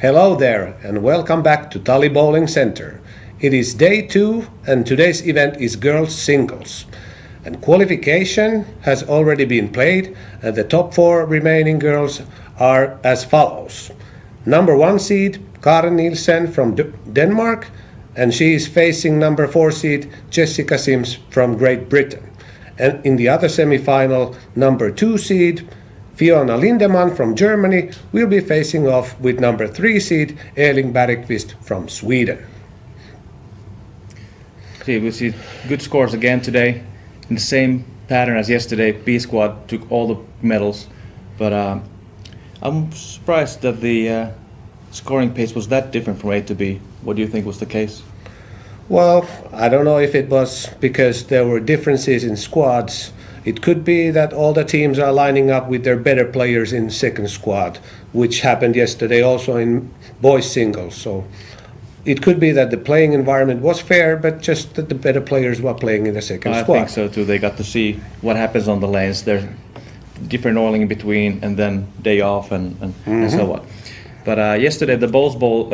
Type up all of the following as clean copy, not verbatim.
Hello there and welcome back to Tally Bowling Center. It is day 2 and today's event is girls singles. And qualification has already been played and the top 4 remaining girls are as follows. Number 1 seed Karen Nielsen from Denmark and she is facing number 4 seed Jessica Sims from Great Britain. And in the other semi-final, number 2 seed Fiona Lindemann from Germany will be facing off with number 3 seed Elin Bergqvist from Sweden. We see good scores again today. In the same pattern as yesterday, B squad took all the medals, but I'm surprised that the scoring pace was that different from A to B. What do you think was the case? Well, I don't know if it was because there were differences in squads. It could be that all the teams are lining up with their better players in second squad, which happened yesterday also in boys singles. So it could be that the playing environment was fair, but just that the better players were playing in the second squad. I think so too. They got to see what happens on the lanes. There's different oiling in between and then day off and so on. But yesterday the boys bowled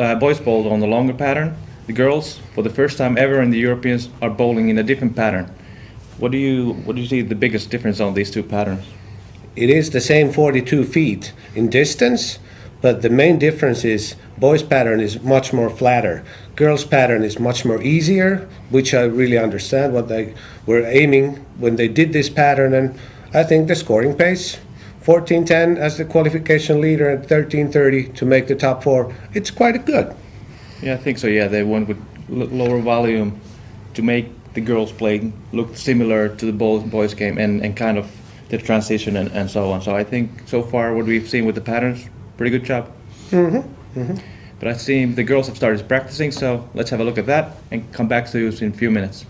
on the longer pattern. The girls, for the first time ever in the Europeans, are bowling in a different pattern. What do you see the biggest difference on these two patterns? It is the same 42 feet in distance, but the main difference is boys' pattern is much more flatter. Girls' pattern is much more easier, which I really understand what they were aiming when they did this pattern, and I think the scoring pace, 14:10 as the qualification leader and 13:30 to make the top 4, it's quite good. Yeah, I think so. Yeah, they went with lower volume to make the girls' play looked similar to the boys' game and kind of the transition and so on. So I think so far what we've seen with the patterns, pretty good job. But I see the girls have started practicing, so let's have a look at that and come back to you in a few minutes.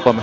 tappamme.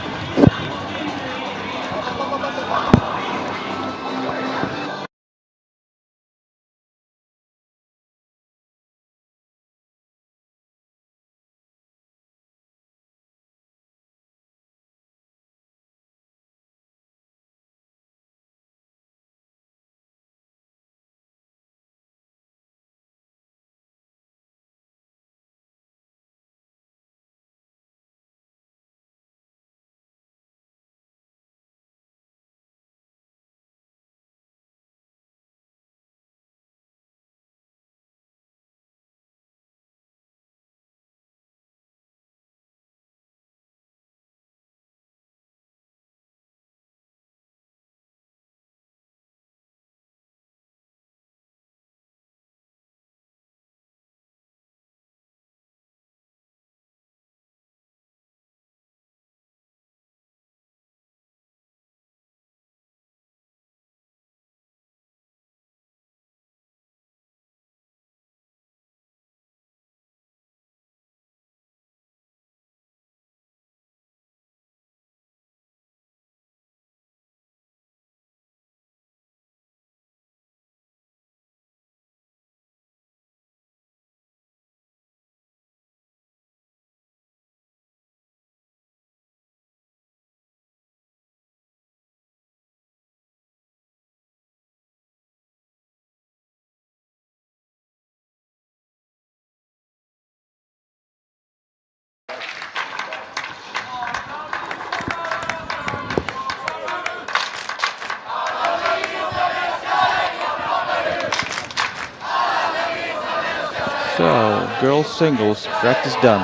So, girls singles, practice done.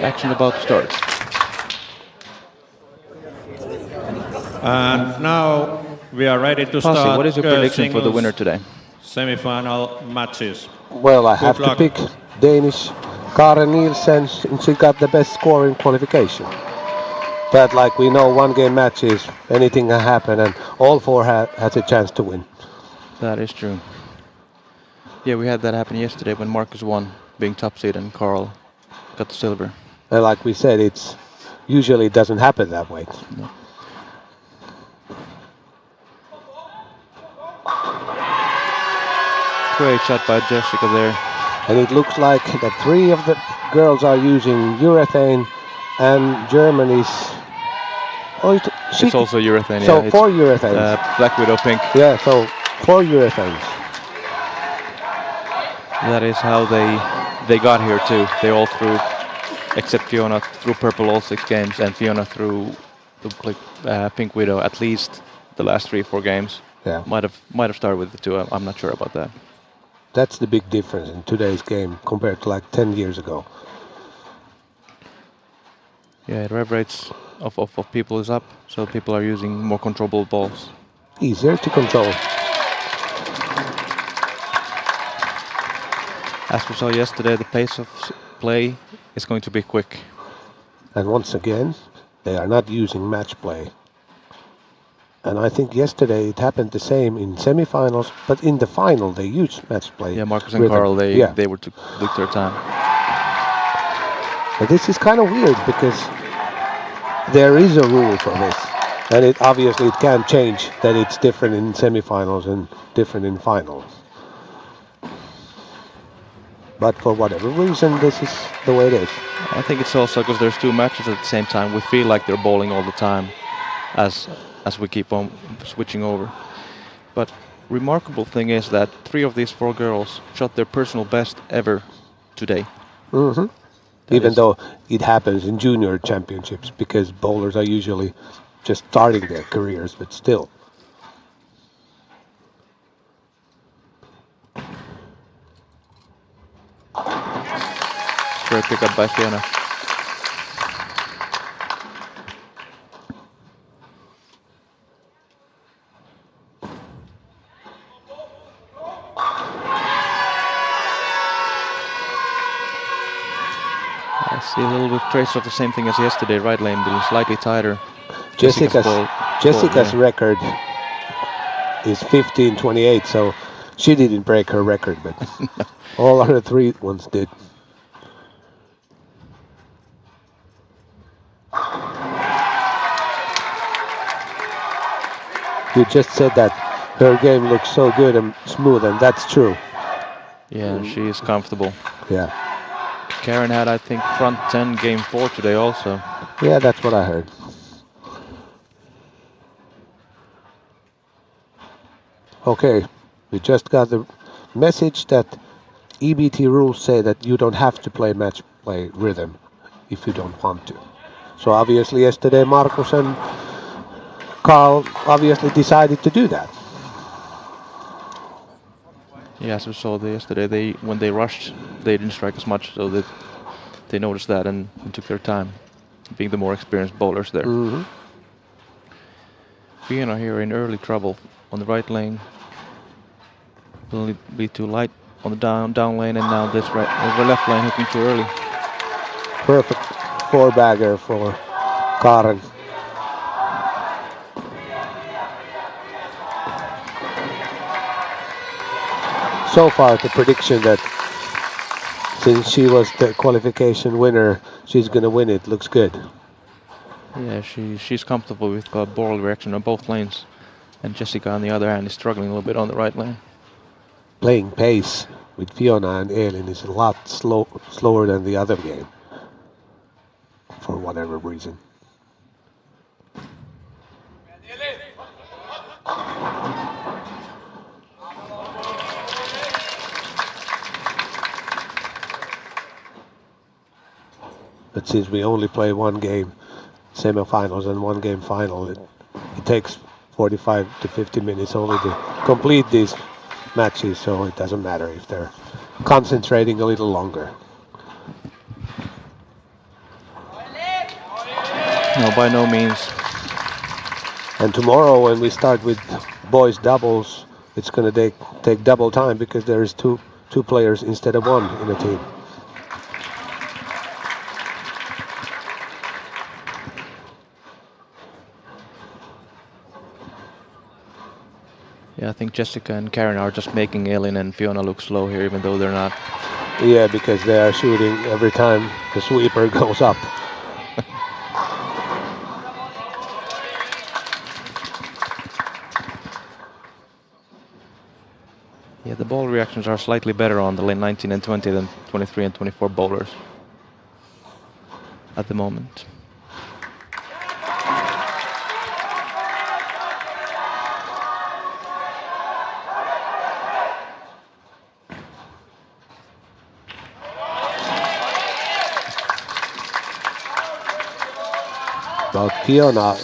Action about to start. And now we are ready to Pasi, start what is your prediction for the singles winner today? semi-final matches. Well, I have to luck. pick Danish Karen Nielsen. She got the best score in qualification. But like we know, one game matches, anything can happen, and all four has a chance to win. That is true. Yeah, we had that happen yesterday when Marcus won, being top seed, and Carl got the silver. And like we said, it's usually it doesn't happen that way. No. Great shot by Jessica there. And it looks like that three of the girls are using urethane, and Germany's. Oh, It's also urethane. So yeah, 4 urethanes. Black Widow pink. Yeah, so 4 urethanes. That is how they got here too. They all threw, except Fiona, threw purple all 6 games, and Fiona threw the pink Widow at least the last 3-4 games. Yeah. Might have started with the 2. I'm not sure about that. That's the big difference in today's game compared to like 10 years ago. Yeah, the rev rates of people is up, so people are using more controllable balls. Easier to control. As we saw yesterday, the pace of play is going to be quick. And once again, they are not using match play. And I think yesterday it happened the same in semifinals, but in the final they used match play. Yeah, Marcus and Carl, they were took their time. But this is kind of weird because there is a rule for this, and it obviously it can change that it's different in semifinals and different in finals. But for whatever reason, this is the way it is. I think it's also because there's 2 matches at the same time. We feel like they're bowling all the time as we keep on switching over. But remarkable thing is that 3 of these 4 girls shot their personal best ever today. Mm-hmm. Even though it happens in junior championships because bowlers are usually just starting their careers, but still. Great pickup by Fiona. I see a little bit trace of the same thing as yesterday, right lane being slightly tighter. Jessica's record is 15-28, so she didn't break her record, but all other 3 ones did. You just said that her game looks so good and smooth, and that's true. Yeah, she is comfortable. Yeah. Karen had, I think, front 10 game 4 today also. Yeah, that's what I heard. Okay, we just got the message that EBT rules say that you don't have to play match play rhythm if you don't want to. So obviously yesterday Markus and Carl obviously decided to do that. Yeah, as we saw yesterday, when they rushed, they didn't strike as much, so that they noticed that and took their time, being the more experienced bowlers there. Fiona here in early trouble on the right lane. Will be too light on the down lane, and now this the left lane hooking too early. Perfect four-bagger for Karen. So far, the prediction that since she was the qualification winner, she's going to win it looks good. Yeah, she's comfortable with ball direction on both lanes, and Jessica on the other hand is struggling a little bit on the right lane. Playing pace with Fiona and Elin is a lot slower than the other game, for whatever reason. But since we only play one game semifinals and one game final, it takes 45 to 50 minutes only to complete these matches, so it doesn't matter if they're concentrating a little longer. No, by no means. And tomorrow when we start with boys doubles, it's going to take double time because there is two players instead of one in a team. Yeah, I think Jessica and Karen are just making Elin and Fiona look slow here, even though they're not. Yeah, because they are shooting every time the sweeper goes up. Yeah, the ball reactions are slightly better on the lane 19 and 20 than 23 and 24 bowlers at the moment. About Fiona,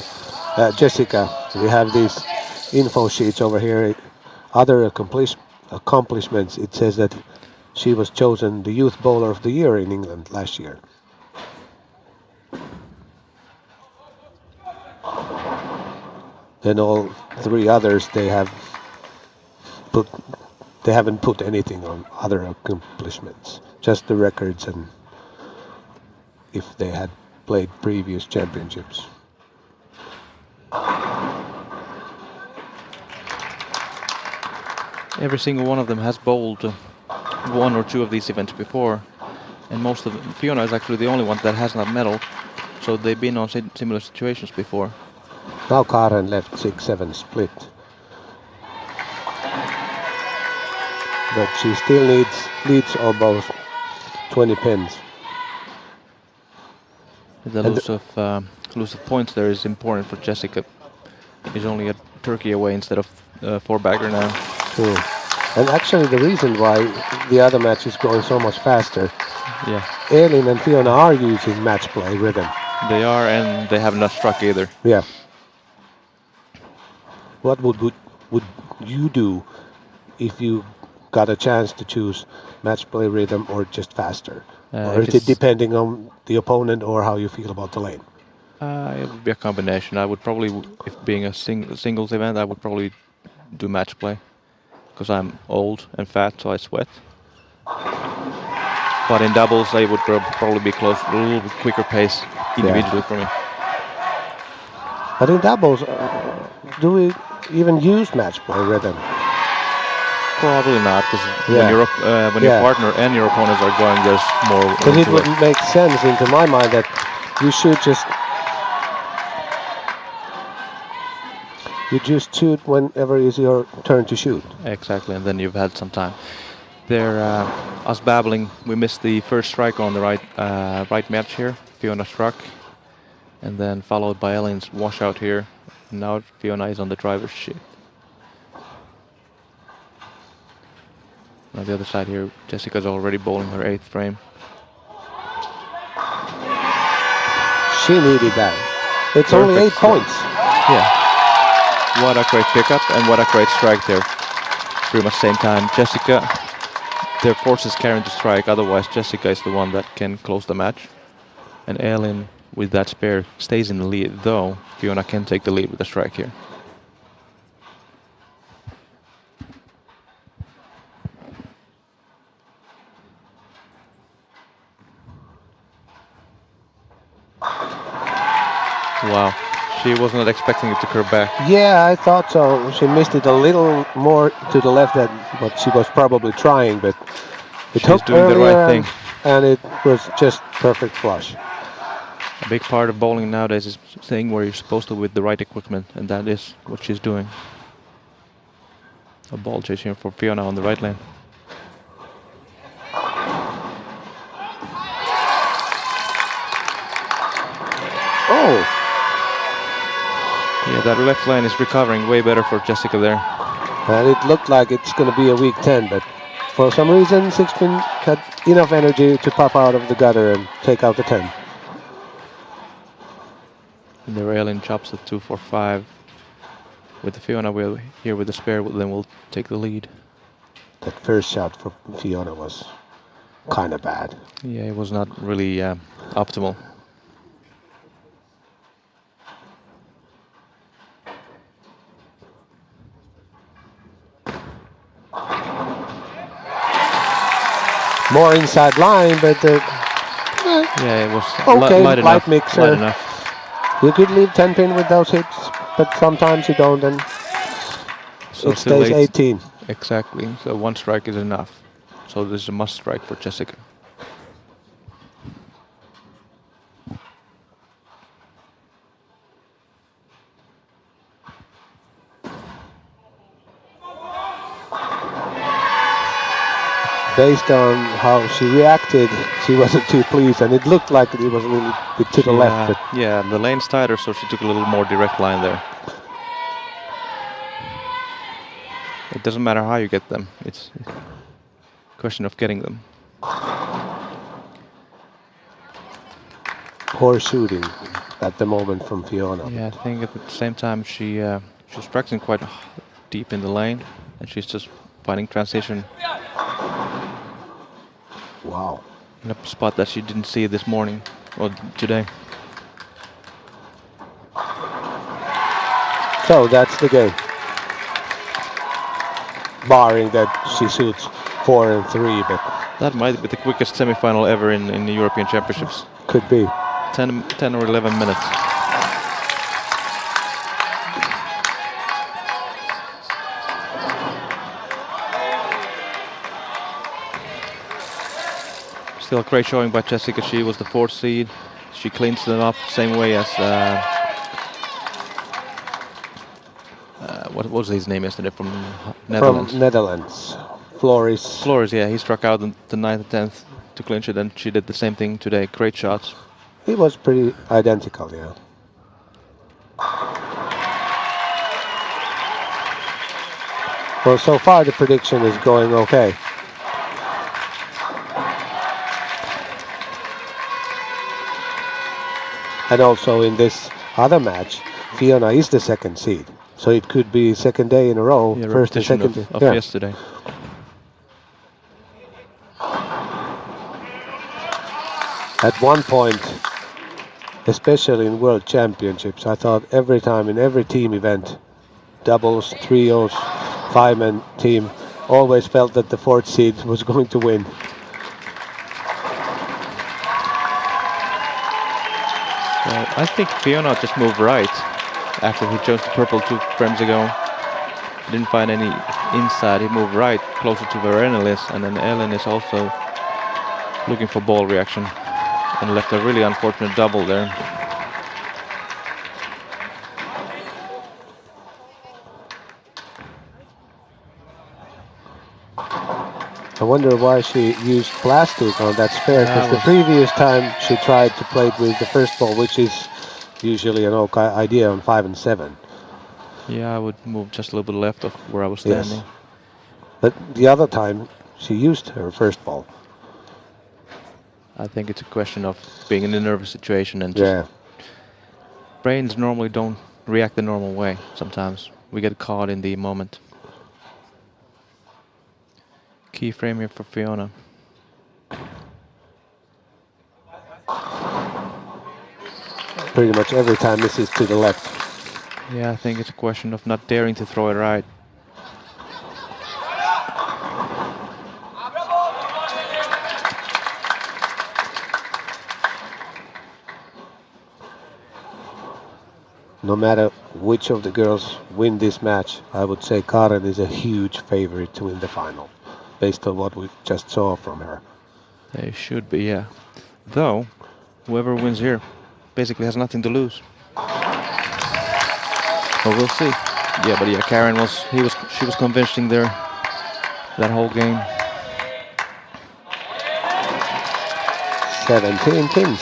Jessica, we have these info sheets over here. Other accomplishments, it says that she was chosen the Youth Bowler of the Year in England last year. Then all three others, they haven't put anything on other accomplishments, just the records and if they had played previous championships. Every single one of them has bowled one or two of these events before, and most of them, Fiona is actually the only one that has not medaled, so they've been on similar situations before. Now Karen left 6-7 split. But she still leads almost 20 pins. The loss of points there is important for Jessica. She's only a turkey away instead of four-bagger now. And actually the reason why the other match is going so much faster, yeah, Elin and Fiona are using match play rhythm. They are, and they have not struck either. Yeah. What would you do if you got a chance to choose match play rhythm or just faster? Or is it depending on the opponent or how you feel about the lane? It would be a combination. I would probably, if being a singles event, I would probably do match play. Because I'm old and fat, so I sweat. But in doubles, I would probably be close, a little bit quicker pace individually for me. But in doubles, do we even use match play rhythm? Probably not, because when your partner and your opponents are going, there's more. Because it would make sense into my mind that you should just You just shoot whenever is your turn to shoot. Exactly, and then you've had some time. There, us babbling, we missed the first strike on the right match here. Fiona struck, and then followed by Ellen's washout here. Now Fiona is on the driver's seat. On the other side here, Jessica's already bowling her 8th frame. She needed that. It's only 8 points. Yeah. What a great pickup and what a great strike there. Pretty much same time. Jessica, their force is carrying the strike. Otherwise, Jessica is the one that can close the match. And Ellen, with that spare, stays in the lead. Though Fiona can take the lead with the strike here. Wow. She was not expecting it to curve back. Yeah, I thought so. She missed it a little more to the left than what she was probably trying, but it She's hooked doing the right earlier thing. and it was just perfect flush. A big part of bowling nowadays is staying where you're supposed to with the right equipment, and that is what she's doing. A ball chase here for Fiona on the right lane. Oh! Yeah, that left lane is recovering way better for Jessica there. And it looked like it's going to be a weak 10, but for some reason, Sixpin had enough energy to pop out of the gutter and take out the 10. And the railing chops at 2-4-5. With the Fiona wheel here with the spare, then we'll take the lead. That first shot for Fiona was kind of bad. Yeah, it was not really optimal. More inside line, but Yeah, it was okay, light light enough. mixer. Light enough. you could leave 10 pin with those hits, but sometimes you don't, and So it still stays 18. Exactly. So one strike is enough. So this is a must strike for Jessica. Based on how she reacted, she wasn't too pleased, and it looked like it was a little bit to the left. But Yeah, the lane's tighter, so she took a little more direct line there. It doesn't matter how you get them. It's a question of getting them. poor shooting at the moment from Fiona. Yeah, I think at the same time she's practicing quite deep in the lane, and she's just finding transition Wow. in a spot that she didn't see this morning or today. So that's the game. Barring that she shoots 4 and 3, but That might be the quickest semi-final ever in the European Championships. could be. 10 or 11 minutes. Still a great showing by Jessica. She was the 4th seed. She cleans them up same way as what was his name yesterday from Netherlands? From Netherlands. Floris. Flores, yeah, he struck out in the 9th and 10th to clinch it, and she did the same thing today. Great shots. He was pretty identical, yeah. Well, so far the prediction is going okay. And also in this other match, Fiona is the 2nd seed. So it could be 2nd day in a row, Yeah, first and repetition second. of yeah. yesterday. At one point, especially in World Championships, I thought every time in every team event, doubles, trios, 5-man team, always felt that the 4th seed was going to win. I think Fiona just moved right after he chose the purple 2 frames ago. Didn't find any inside. He moved right closer to where Ellen is, and then Ellen is also looking for ball reaction and left a really unfortunate double there. I wonder why she used plastic on that spare, because That the was- previous time she tried to play it with the first ball, which is usually an okay idea on 5 and 7. Yeah, I would move just a little bit left of where I was Yes. standing. But the other time she used her first ball. I think it's a question of being in a nervous situation and just Yeah. brains normally don't react the normal way. Sometimes we get caught in the moment. Key frame here for Fiona. Pretty much every time misses to the left. Yeah, I think it's a question of not daring to throw it right. No matter which of the girls win this match, I would say Karen is a huge favorite to win the final, based on what we just saw from her. They should be, yeah. Though, whoever wins here basically has nothing to lose. But we'll see. Yeah, but yeah, Karen she was convincing there that whole game. 17 pins.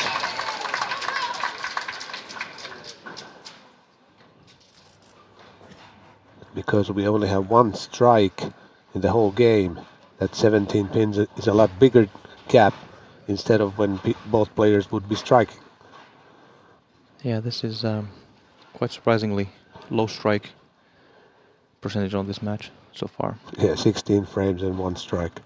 Because we only have one strike in the whole game, that 17 pins is a lot bigger gap instead of when both players would be striking. Yeah, this is quite surprisingly low strike percentage on this match so far. Yeah, 16 frames and one strike.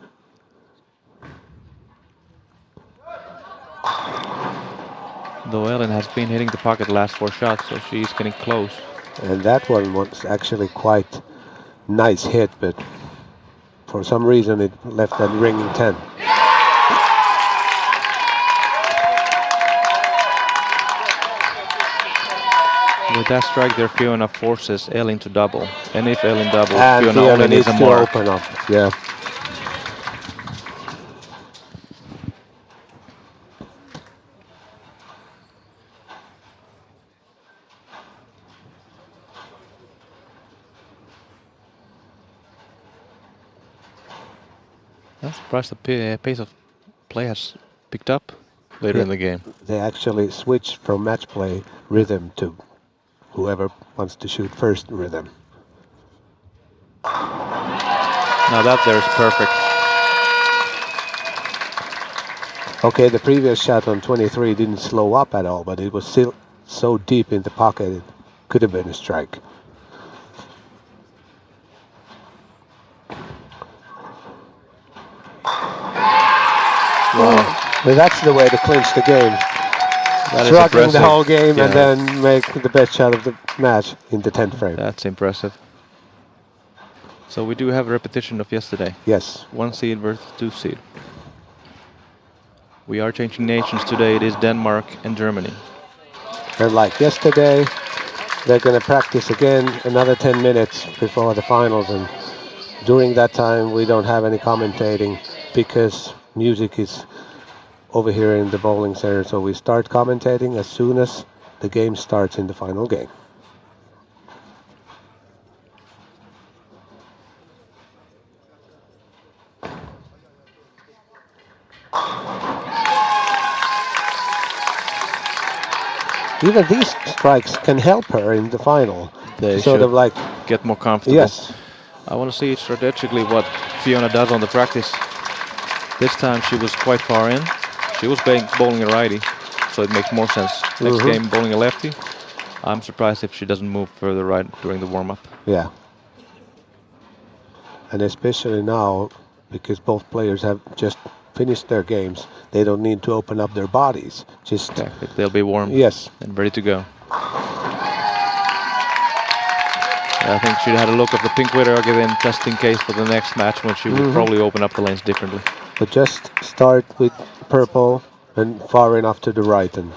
Though Ellen has been hitting the pocket the last 4 shots, so she's getting close. And that one was actually quite nice hit, but for some reason it left that ringing 10. With that strike there, Fiona forces Ellen to double. And if Ellen doubles, And Fiona Fiona only needs needs a to mark. open up. Yeah. I'm surprised the pace of play has picked up later Yeah. in the game. They actually switched from match play rhythm to whoever wants to shoot first rhythm. Now that there is perfect. Okay, the previous shot on 23 didn't slow up at all, but it was still so deep in the pocket it could have been a strike. Wow. But that's the way to clinch the game. That is Struggling the impressive. whole game and Yeah. then make the best shot of the match in the 10th frame. That's impressive. So we do have a repetition of yesterday. Yes. 1 seed versus 2 seed. We are changing nations today. It is Denmark and Germany. And like yesterday, they're going to practice again another 10 minutes before the finals. And during that time, we don't have any commentating because music is over here in the bowling center. So we start commentating as soon as the game starts in the final game. Even these strikes can help her in the final. They Sort should of like, get more comfortable. yes, I want to see strategically what Fiona does on the practice. This time she was quite far in. She was bowling a righty, so it makes more sense. Next game bowling a lefty. I'm surprised if she doesn't move further right during the warm-up. yeah. And especially now, because both players have just finished their games, they don't need to open up their bodies. Just, Exactly. They'll be warm yes, and ready to go. I think she had a look of the pink widow again just in case for the next match when she would probably open up the lanes differently. but just start with purple and far enough to the right. And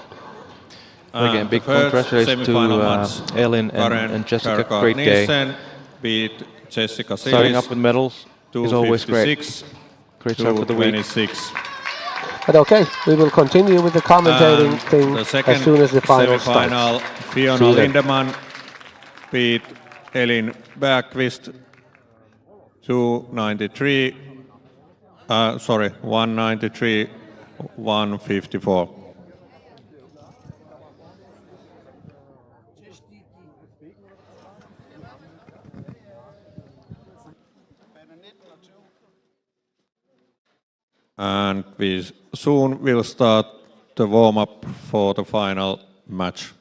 Again, big The first congratulations to semi-final match, Ellen Karen and Jessica. Kärkar Great day. Nielsen beat Jessica Starting Series up with medals is always great. 256 Great start for the week. 26. but okay, we will continue with the commentating And thing the second as soon as the final semi-final, starts. Fiona See you then. Lindemann beat Elin Bergqvist 293 Sorry, 193, 154. And we soon will start the warm-up for the final match.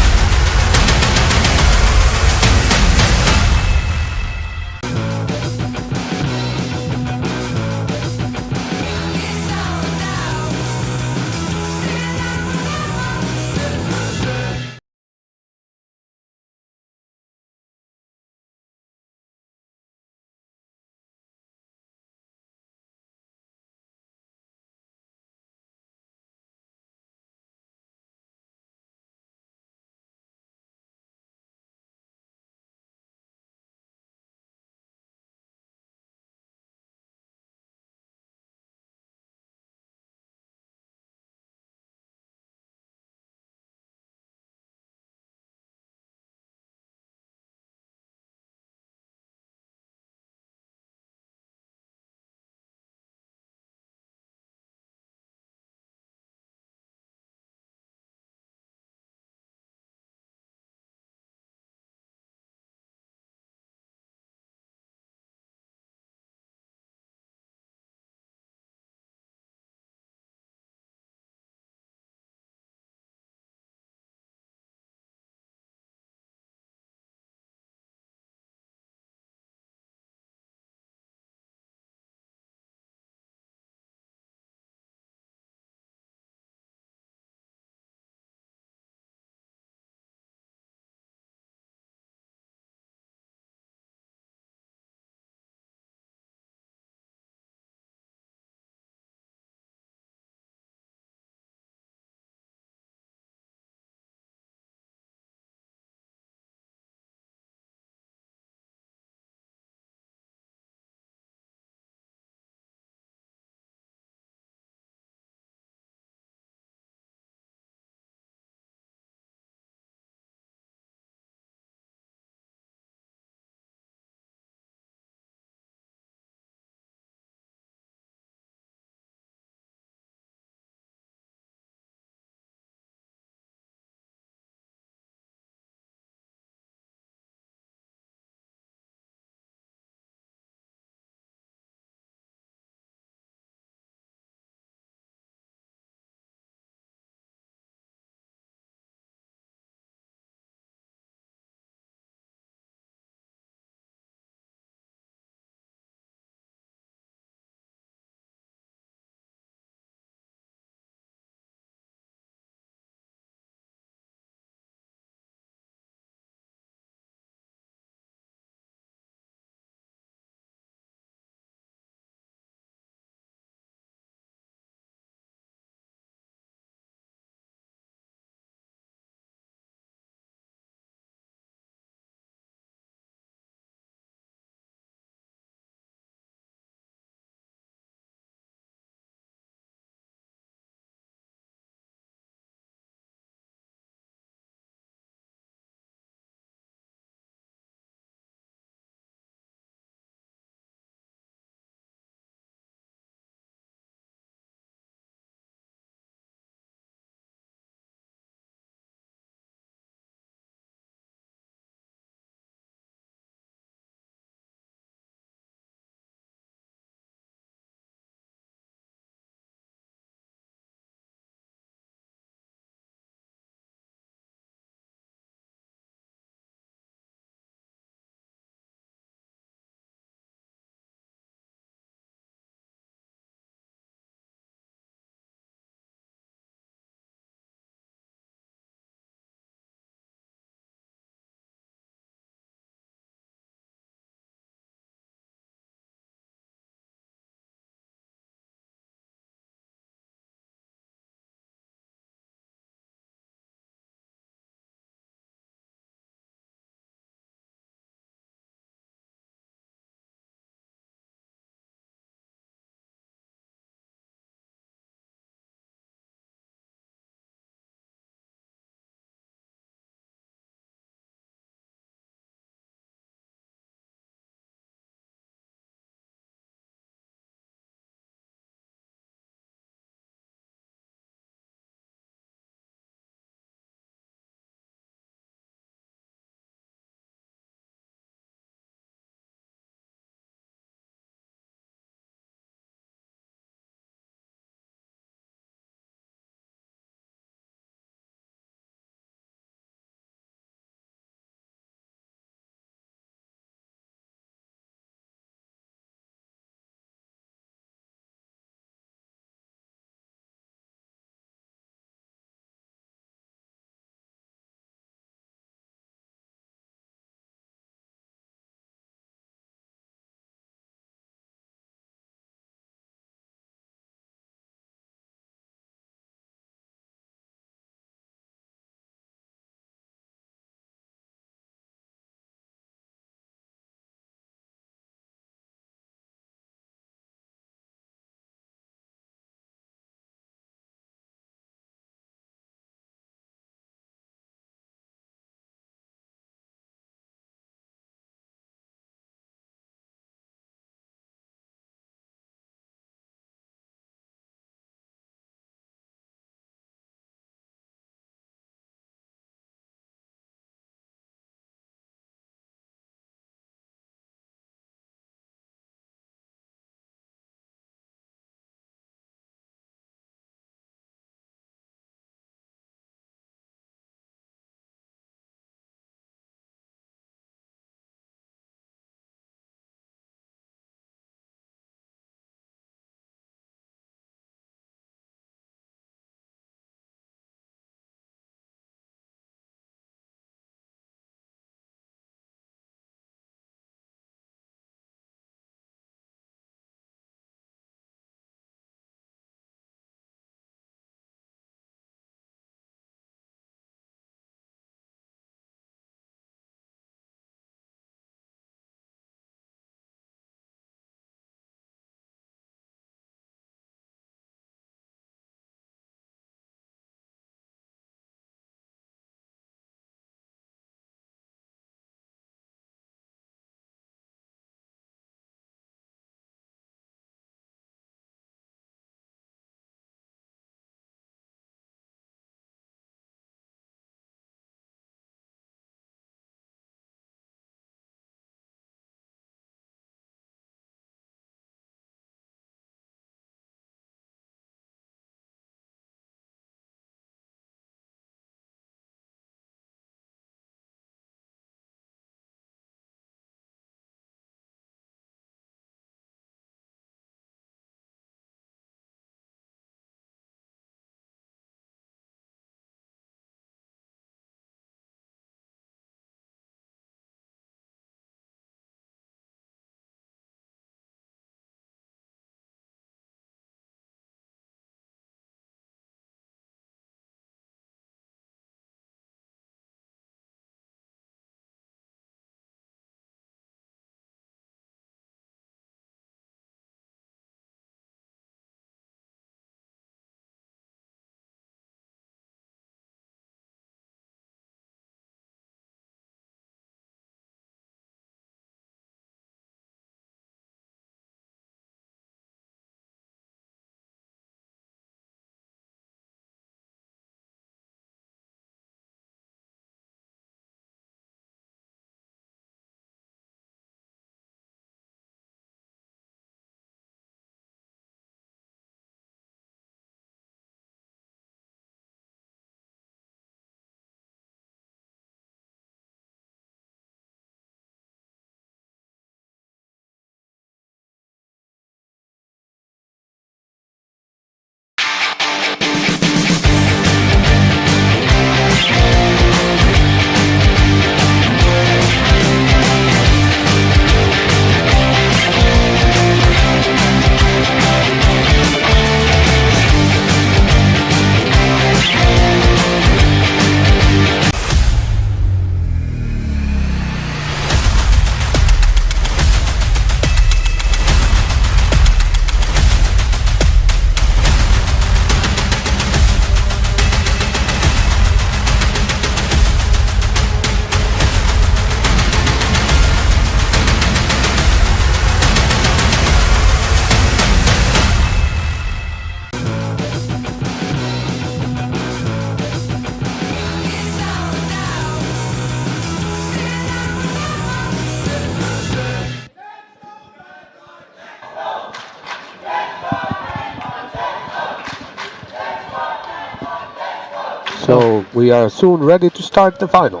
So we are soon ready to start the final.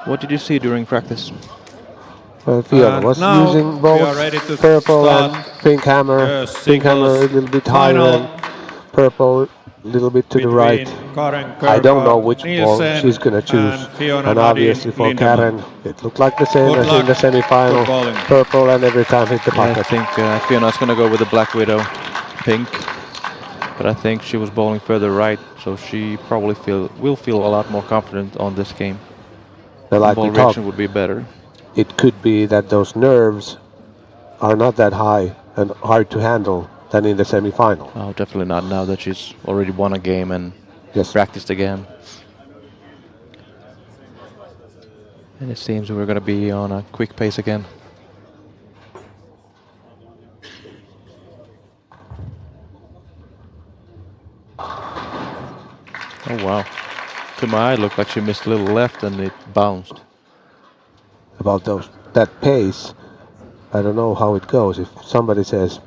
What did you see during practice? Fiona And was now using we both are ready to purple start and pink hammer. the Pink hammer a singles little bit higher final and purple a little bit to the right. between Karen I don't know which ball Nielsen she's gonna choose. and Fiona And obviously Nadine for Lindemann. Karen, it looked like the same Good as in the luck, semi-final. good bowling. Purple and every time hit the Yeah, I pocket. think Fiona's gonna go with the Black Widow, pink. But I think she was bowling further right, so she probably will feel a lot more confident on this game. Now, like Ball we talked, reaction would be better. it could be that those nerves are not that high and hard to handle than in the semi-final. Oh, definitely not now that she's already won a game and Yes. practiced again. And it seems we're gonna be on a quick pace again. Oh wow. To my eye, it looked like she missed a little left and it bounced. About that pace, I don't know how it goes. If somebody says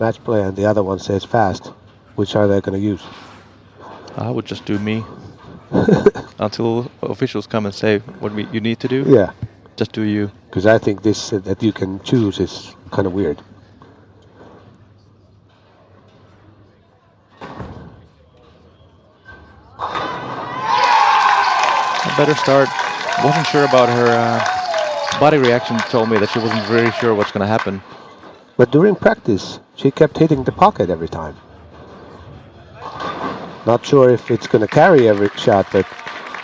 match play and the other one says fast, which are they going to use? I would just do me. Until officials come and say what you need to do, Yeah, just do you. because I think this that you can choose is kind of weird. A better start. Wasn't sure about her body reaction. Told me that she wasn't very sure what's going to happen. But during practice, she kept hitting the pocket every time. Not sure if it's going to carry every shot, but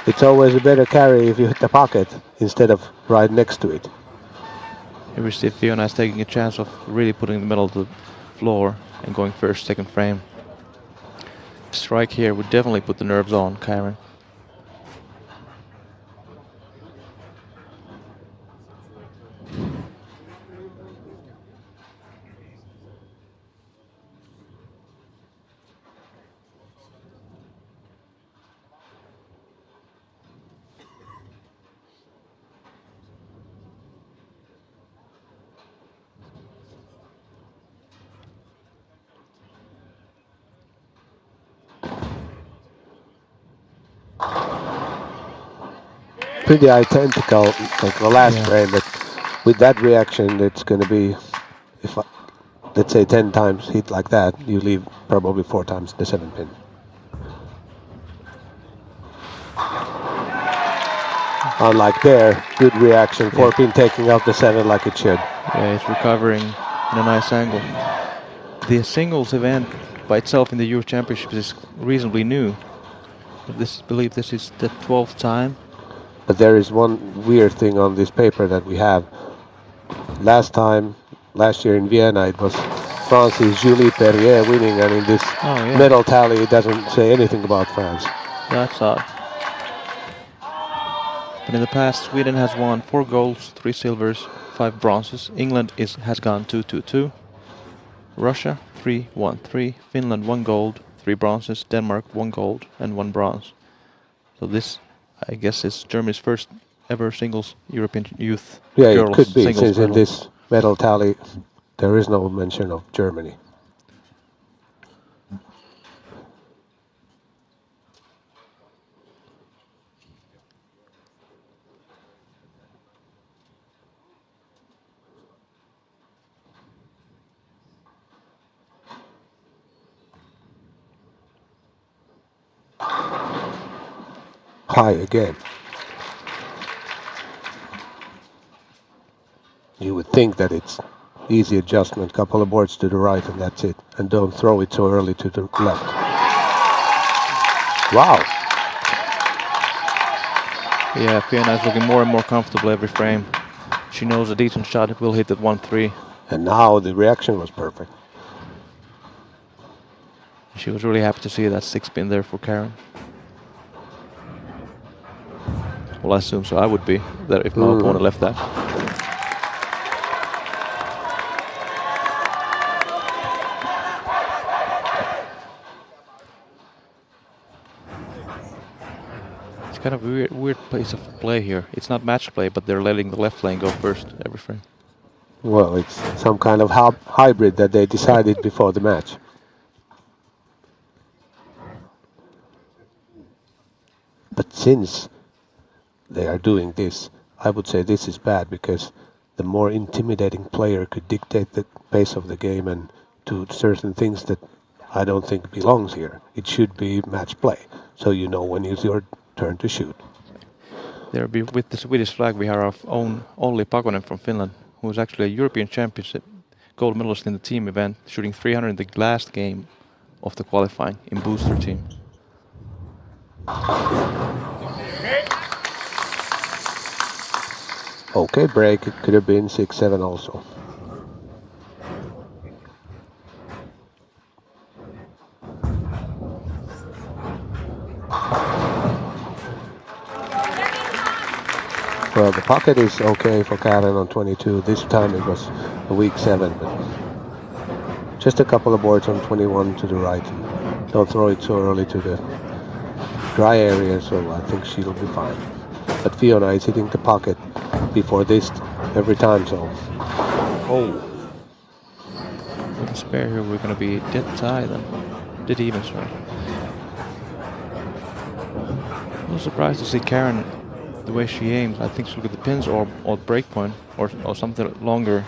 it's always a better carry if you hit the pocket instead of right next to it. Here we see Fiona is taking a chance of really putting the metal to the floor and going first, second frame. Strike here would definitely put the nerves on Karen. Pretty identical like the last Yeah. frame, but with that reaction, it's going to be, if let's say 10 times hit like that, you leave probably 4 times the 7 pin. Unlike there, good reaction, 4 pin taking out the 7 like it should. Yeah, it's recovering in a nice angle. The singles event by itself in the Euro Championships is reasonably new. I believe this is the 12th time. But there is one weird thing on this paper that we have. Last year in Vienna, it was France's Julie Perrier winning, and in this medal tally, it doesn't say anything about France. That's odd. But in the past, Sweden has won 4 golds, 3 silvers, 5 bronzes. England has gone 2-2-2. Russia 3-1-3. Finland 1 gold, 3 bronzes. Denmark 1 gold and 1 bronze. So this, I guess, is Germany's first ever singles European youth. Yeah, girls it could be, singles since in medal. this medal tally, there is no mention of Germany. High again. You would think that it's easy adjustment, couple of boards to the right and that's it. And don't throw it so early to the left. Wow. Yeah, Fiona is looking more and more comfortable every frame. She knows a decent shot will hit at 1-3. And now the reaction was perfect. She was really happy to see that 6 pin there for Karen. Well, I assume so. I would be there if my opponent left that. It's kind of a weird place of play here. It's not match play, but they're letting the left lane go first every frame. Well, it's some kind of hybrid that they decided before the match. But since they are doing this, I would say this is bad because the more intimidating player could dictate the pace of the game and do certain things that I don't think belongs here. It should be match play, so you know when it's your turn to shoot. There be with the Swedish flag, we have our own Olli Pakonen from Finland, who is actually a European Championship gold medalist in the team event, shooting 300 in the last game of the qualifying in booster team. Okay, break. It could have been 6-7 also. Well, the pocket is okay for Karen on 22. This time it was a weak 7, but just a couple of boards on 21 to the right. Don't throw it so early to the dry area, so I think she'll be fine. But Fiona is hitting the pocket before this every time, so. Oh. With a spare here, we're going to be dead tie then. Dead even, sorry. I was surprised to see Karen, the way she aims. I think she'll get the pins or break point or something longer,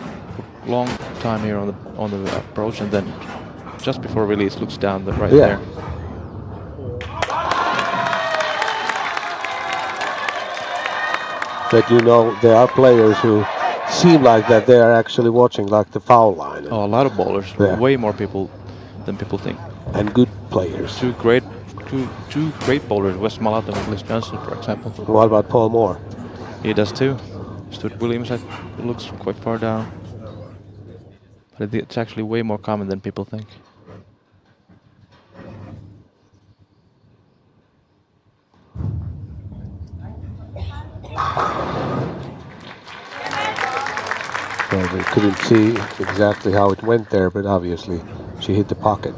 long time here on the approach, and then just before release looks down right there. But you know, there are players who seem like that they are actually watching like the foul line. Oh, a lot of bowlers. Yeah. Way more people than people think. And good players. Two great bowlers, Wes Malato and Liz Johnson, for example. What about Paul Moore? He does too. Stuart Williams, it looks quite far down. But it's actually way more common than people think. Well, we couldn't see exactly how it went there, but obviously she hit the pocket.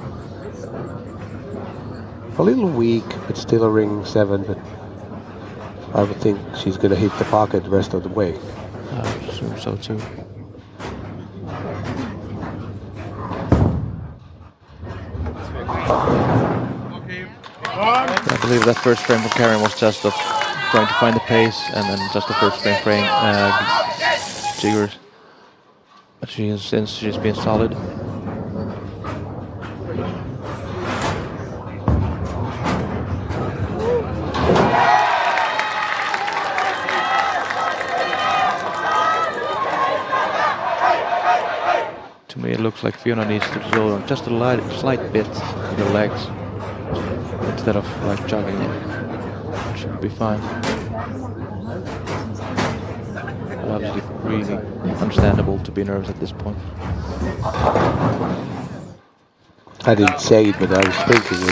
A little weak, but still a ring 7, but I would think she's going to hit the pocket the rest of the way. I assume so too. I believe that first frame for Karen was just of trying to find the pace, and then just the first frame jiggers. But since she's been solid. To me, it looks like Fiona needs to go on just a slight bit with the legs instead of like jogging it. Should be fine. But obviously, really understandable to be nervous at this point. I didn't say it, but I was thinking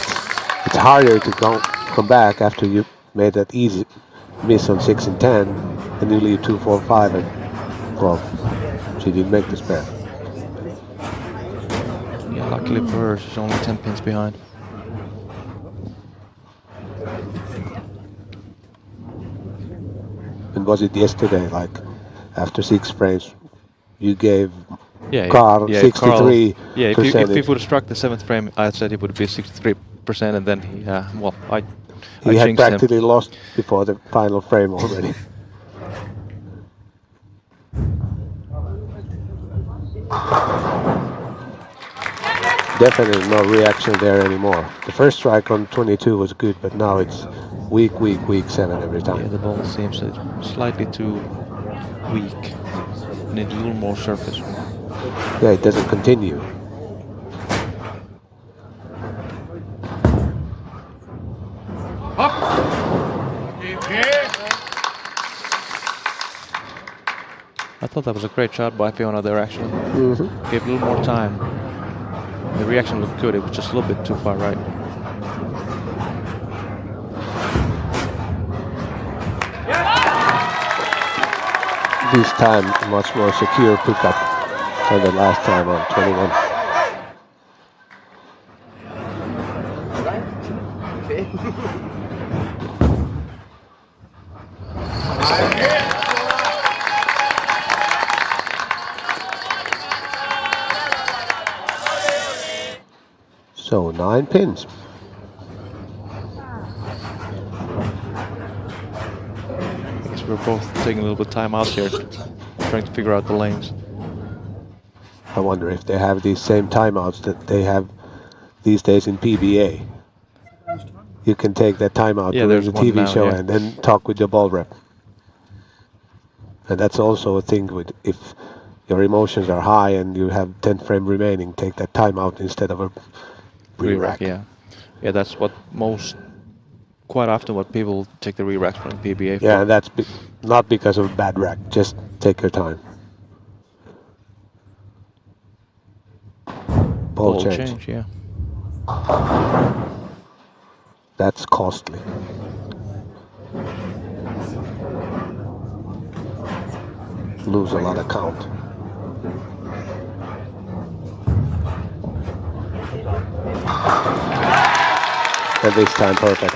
it's harder to come back after you made that easy miss on 6 and 10, and you leave 2, 4, 5, and well, she didn't make the spare. Yeah, luckily for her, she's only 10 pins behind. And was it yesterday, like after 6 frames, you gave Yeah, Carl 63%? Carl, yeah, if he would have struck the 7th frame, I said it would be 63%, and then he had jinxed practically him. lost before the final frame already. Definitely no reaction there anymore. The first strike on 22 was good, but now it's weak 7 every time. Yeah, the ball seems slightly too weak. Needs a little more surface. Yeah, it doesn't continue. I thought that was a great shot by Fiona there, actually. Mm-hmm. Gave a little more time. The reaction looked good, it was just a little bit too far right. This time, much more secure pickup than the last time on 21. So 9 pins. We're both taking a little bit of time out here, trying to figure out the lanes. I wonder if they have these same timeouts that they have these days in PBA. You can take that timeout Yeah, during there's the one TV now, show yeah. and then talk with your ball rep. And that's also a thing with if your emotions are high and you have 10 frame remaining, take that timeout instead of a re-rack. Yeah. Yeah, that's what quite often what people take the re-racks from PBA for. Yeah, and that's not because of a bad rack. Just take your time. Ball change. Yeah. That's costly. Lose a lot of count. And this time perfect.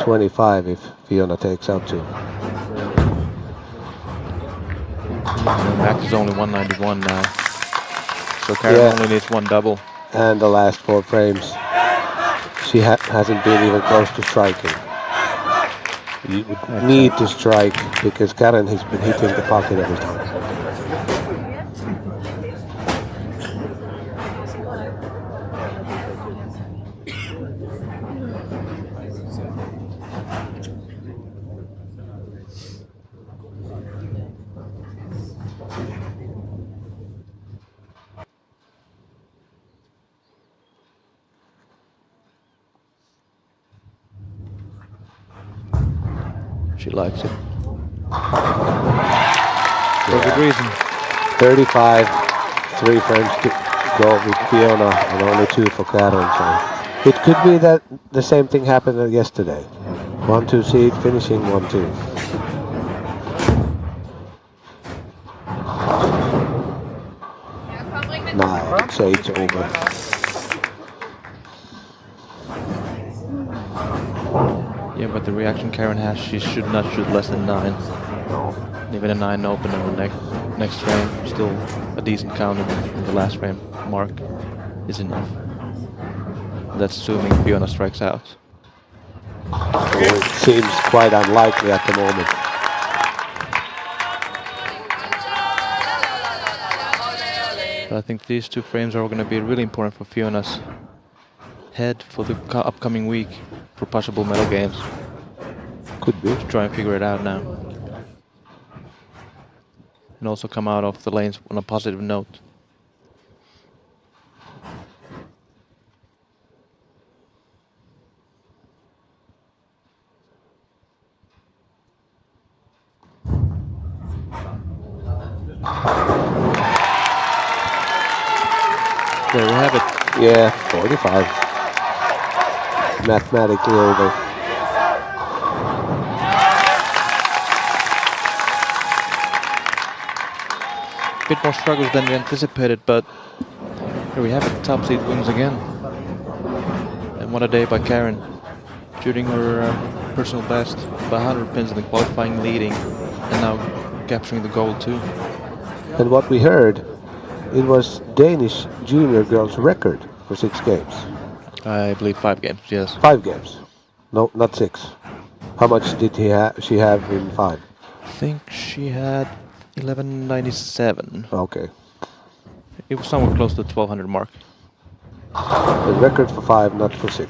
$25 if Fiona takes out 2. Max is only 191 now. So Karen only needs 1 double. And the last 4 frames, she hasn't been even close to striking. You would need to strike because Karen has been hitting the pocket every time. She likes it. For good reason. 35, 3 frames to go with Fiona and only 2 for Karen. So it could be that the same thing happened yesterday. 1-2 seed finishing 1-2. Now I'd say it's over. Yeah, but the reaction Karen has, she should not shoot less than 9. No. Even a 9 open in the next frame, still a decent count in the last frame mark is enough. That's assuming Fiona strikes out. It seems quite unlikely at the moment. But I think these 2 frames are going to be really important for Fiona's head for the upcoming week for possible medal games. Could be. To try and figure it out now. And also come out of the lanes on a positive note. There we have it. Yeah, 45. Mathematically over. A bit more struggles than we anticipated, but here we have it. Top seed wins again. And what a day by Karen. Shooting her personal best by 100 pins in the qualifying, leading, and now capturing the gold too. And what we heard, it was Danish junior girls' record for 6 games. I believe 5 games, yes. 5 games. No, not 6. How much did she have in 5? I think she had 1197. Okay. It was somewhere close to the 1200 mark. The record for 5, not for 6.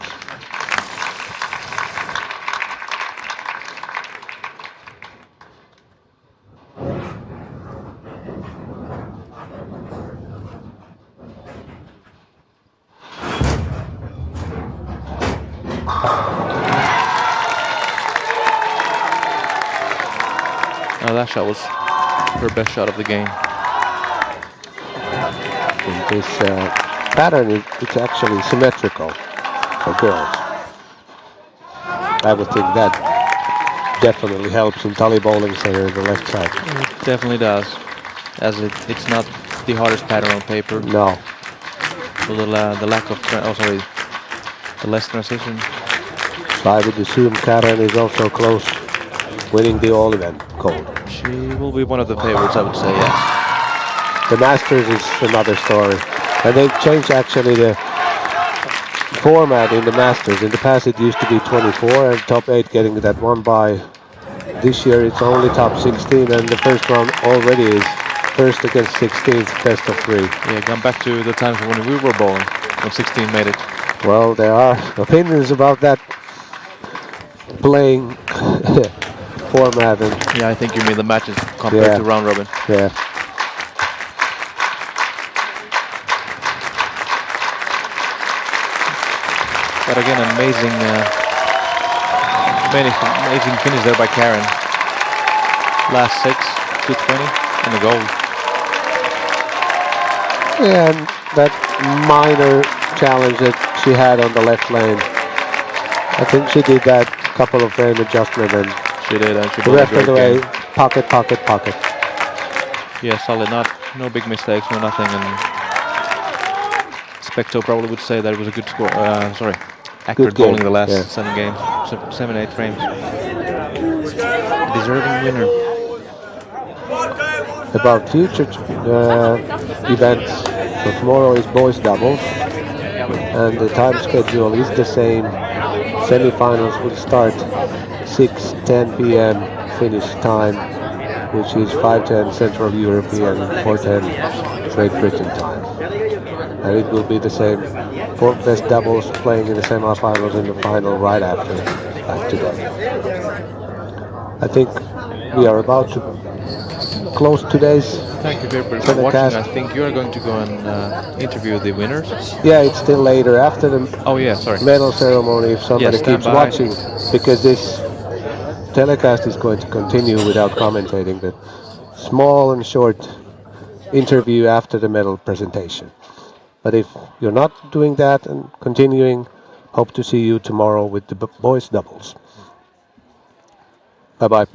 That shot was her best shot of the game. And this pattern, it's actually symmetrical for girls. I would think that definitely helps in Tully Bowling Center, the left side. It definitely does, as it's not the hardest pattern on paper. No. So the lack of, the less transition. So I would assume Karen is also close winning the all event gold. She will be one of the favorites, I would say, yes. The Masters is another story. And they've changed actually the format in the Masters. In the past it used to be 24 and top 8 getting that one bye. This year it's only top 16 and the first round already is first against 16th, best of 3. Yeah, come back to the times when we were bowling, when 16 made it. Well, there are opinions about that playing format. And Yeah, I think you mean the matches compared to round robin. yeah. But again, amazing finish there by Karen. Last 6, 220 and a goal. Yeah, and that minor challenge that she had on the left lane. I think she did that couple of frame adjustment and She did, and she the bowled a rest of great the way, game. pocket. Yeah, solid. No big mistakes, no nothing. And Specto probably would say that it was a good score. Accurate game, bowling the last yeah. 7 games, 7, 8 frames. Deserving winner. About future events, so tomorrow is boys doubles and the time schedule is the same. Semi-finals will start 6:10 p.m. Finnish time, which is 5:10 Central European, 4:10 Great Britain time. And it will be the same. 4 best doubles playing in the semi-finals and the final right after, like today. I think we are about to close today's Thank you very much for telecast. watching. I think you are going to go and interview the winners. Yeah, it's still later after the Oh yeah, sorry. medal ceremony if somebody Yes, keeps stand by. watching, because this telecast is going to continue without commentating. The small and short interview after the medal presentation. But if you're not doing that and continuing, hope to see you tomorrow with the boys doubles. Bye bye.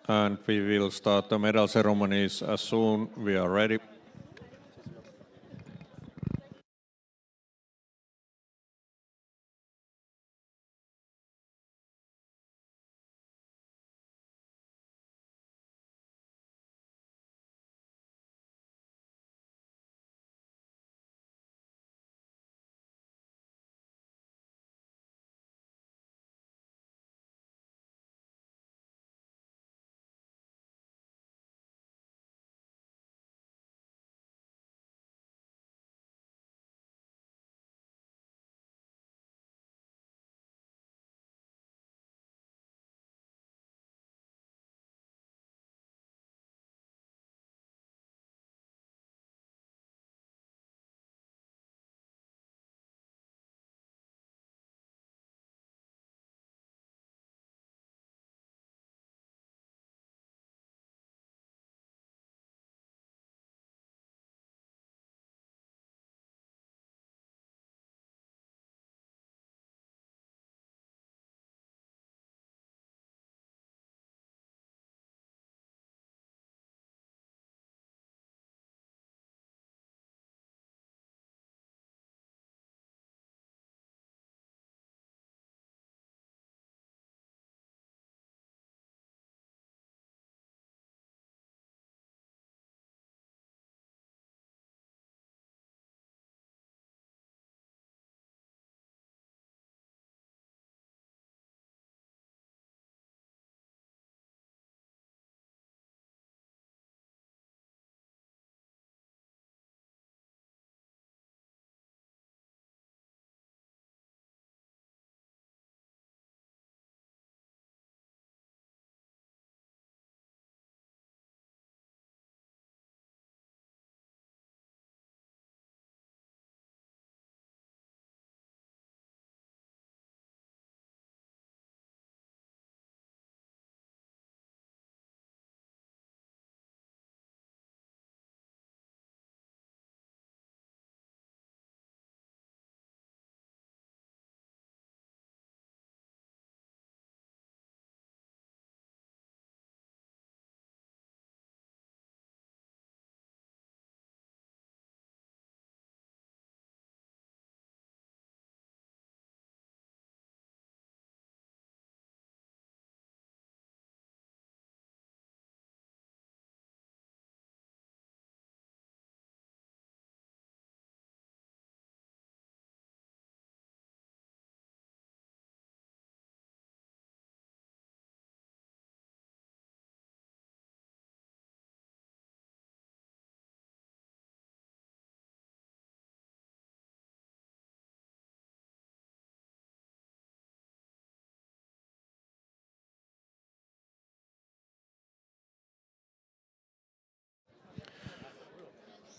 And we will start the medal ceremonies as soon we are ready.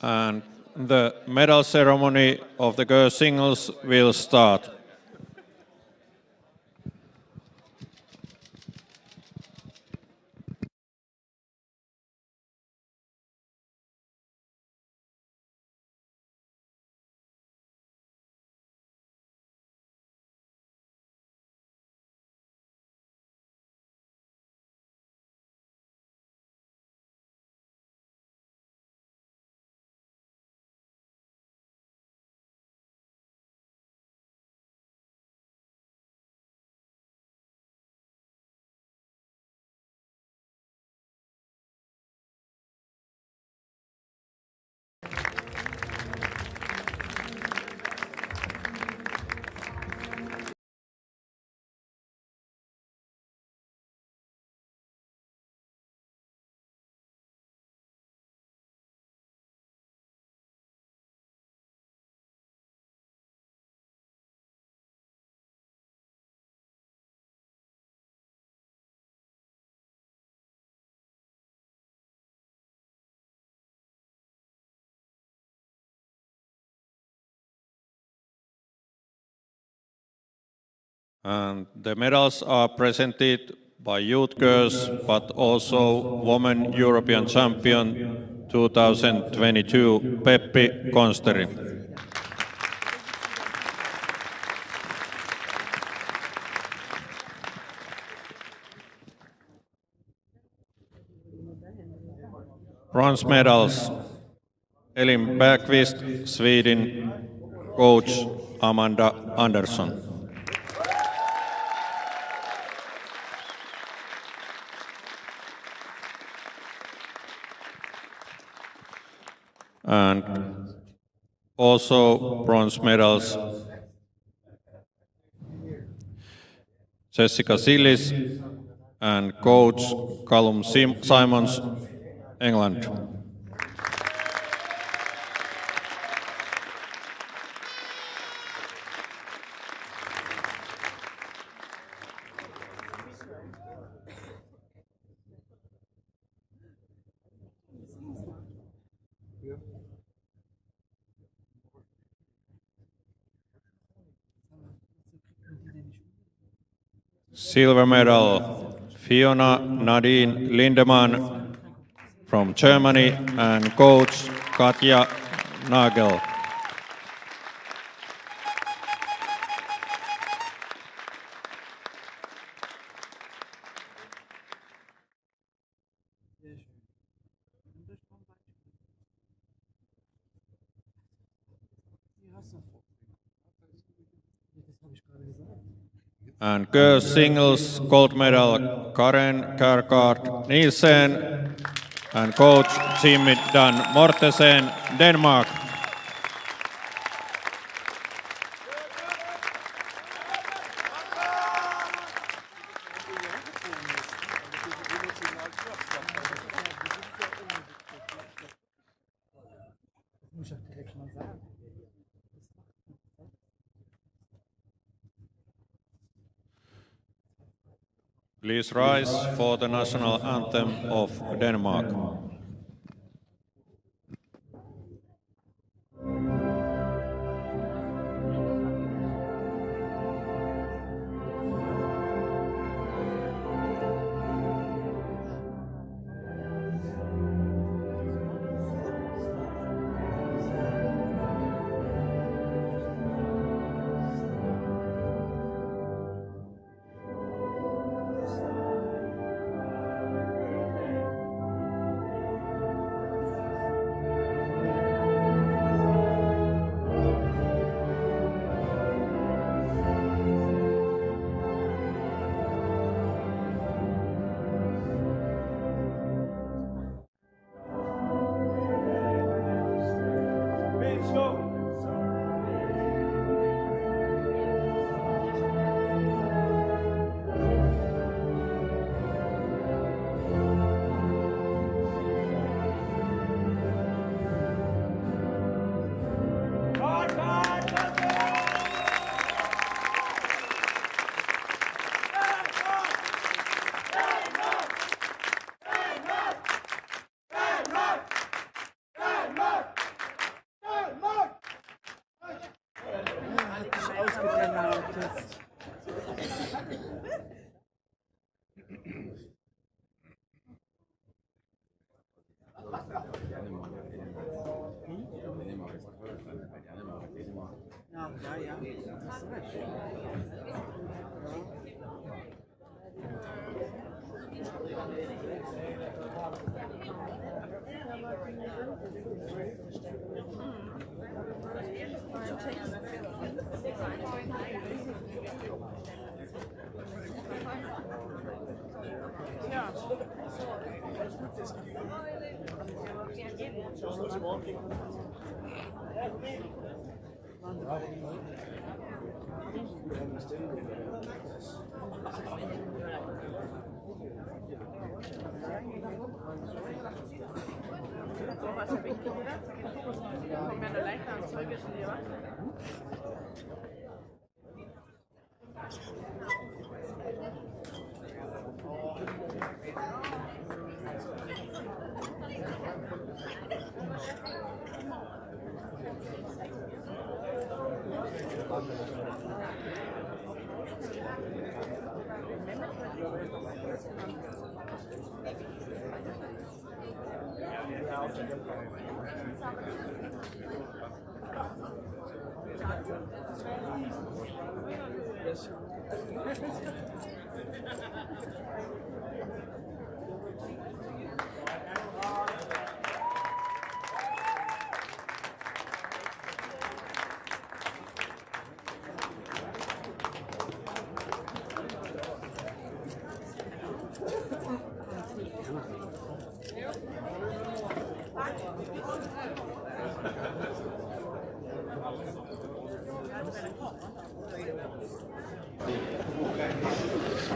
and the medal ceremony of the girls singles will start. And the medals are presented by youth girls, but also women European champion 2022, Peppi Konsteri. Bronze medals, Elin Bergqvist, Sweden, coach Amanda Andersson. And also bronze medals, Jessica Sillis and coach Callum Simons, England. Silver medal, Fiona Nadine Lindemann from Germany and coach Katja Nagel. And girls singles gold medal, Karen Kærgaard Nielsen and coach Jimmy Dan Mortensen, Denmark. Please rise for the national anthem of Denmark.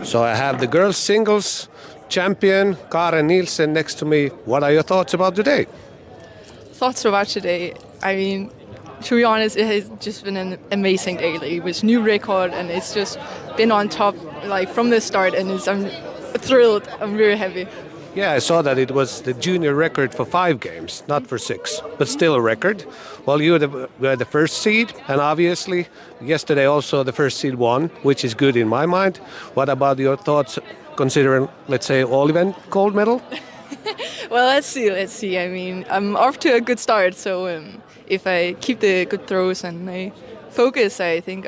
So I have the girls singles champion Karen Nielsen next to me. What are your thoughts about today? Thoughts about today? I mean, to be honest, it has just been an amazing day. Like, it was new record, and it's just been on top like from the start. And I'm thrilled. I'm very happy. Yeah, I saw that it was the junior record for 5 games, not for 6, but still a record. Well, you were the first seed, and obviously yesterday also the first seed won, which is good in my mind. What about your thoughts considering, let's say, all event gold medal? Well, let's see. I mean, I'm off to a good start, so if I keep the good throws and I focus, I think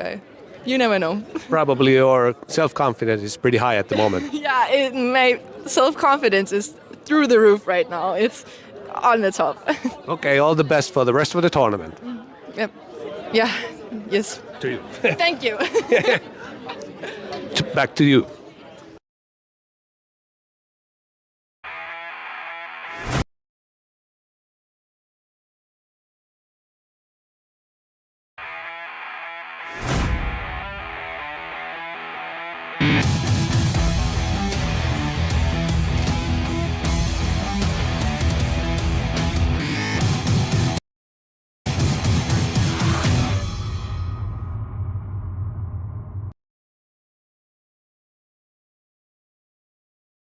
you never know. Probably your self-confidence is pretty high at the moment. Yeah, my self-confidence is through the roof right now. It's on the top. Okay, all the best for the rest of the tournament. Yep. Yeah. Yes. To you. Thank you. Back to you.